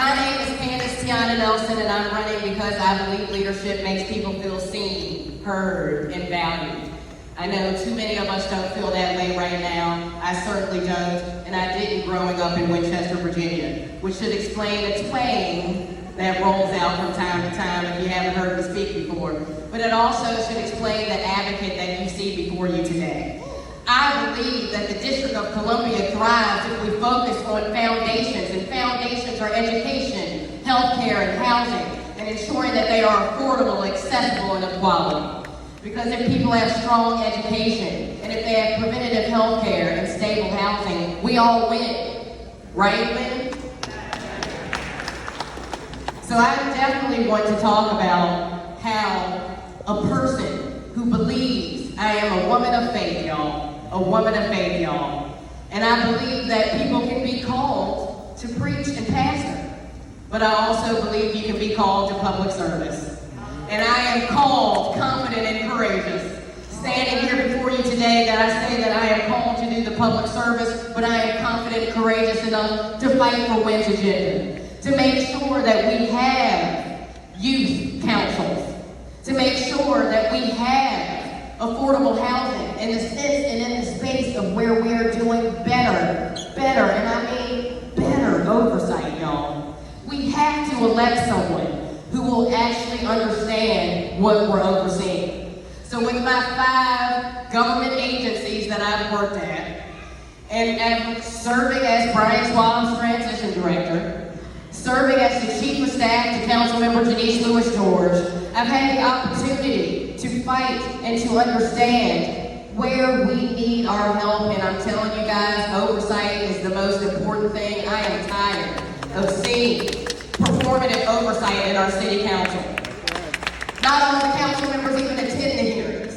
My name is Candace Tiana and I'm running because I believe leadership makes people feel seen, heard, and valued. I know too many of us don't feel that way right now. I certainly don't, and I didn't growing up in Winchester, Virginia, which should explain a twang that rolls out from time to time if you haven't heard me speak before. But it also should explain the advocate that you see before you today. I believe that the District of Columbia thrives if we focus on foundations, and foundations are education, healthcare, and housing, and ensuring that they are affordable, accessible, and of quality. Because if people have strong education, and if they have preventative healthcare and stable housing, we all win. Right, Lynn? So I definitely want to talk about how a person who believes, I am a woman of faith, y'all. A woman of faith, y'all. And I believe that people can be called to preach and pastor. But I also believe you can be called to public service. And I am called, confident and courageous. Standing here before you today, that I say that I am called to do the public service, but I am confident and courageous enough to fight for Wynn's agenda. To make sure that we have youth councils. To make sure that we have affordable housing in the sense and in the space of where we are doing better, and I mean better oversight, y'all. We have to elect someone who will actually understand what we're overseeing. So with my 5 government agencies that I've worked at, and serving as Brian Schwab's transition director, serving as the chief of staff to Councilmember Janice Lewis-George, I've had the opportunity to fight and to understand where we need our help, and I'm telling you guys, oversight is the most important thing. I am tired of seeing performative oversight in our city council. Not all the council members even attend the hearings.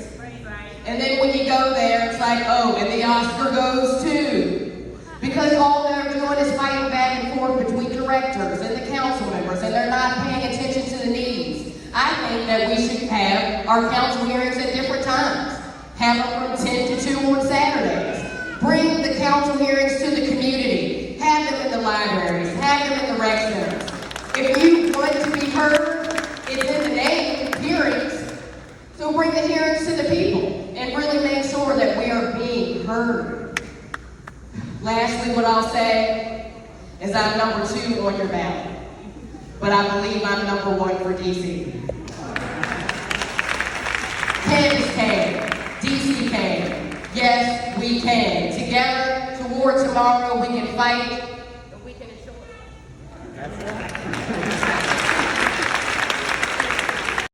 And then when you go there, it's like, oh, and the Oscar goes to. Because all they're doing is fighting back and forth between directors and the council members, and they're not paying attention to the needs. I think that we should have our council hearings at different times. Have them from 10 to 2 on Saturdays. Bring the council hearings to the community. Have them in the libraries. Have them in the rec centers. If you want to be heard, it's in the name, hearings. So bring the hearings to the people and really make sure that we are being heard. Lastly, what I'll say is I'm number 2 on your ballot. But I believe I'm number 1 for DC. Candace can. DC can. Yes, we can. Together, toward tomorrow, we can fight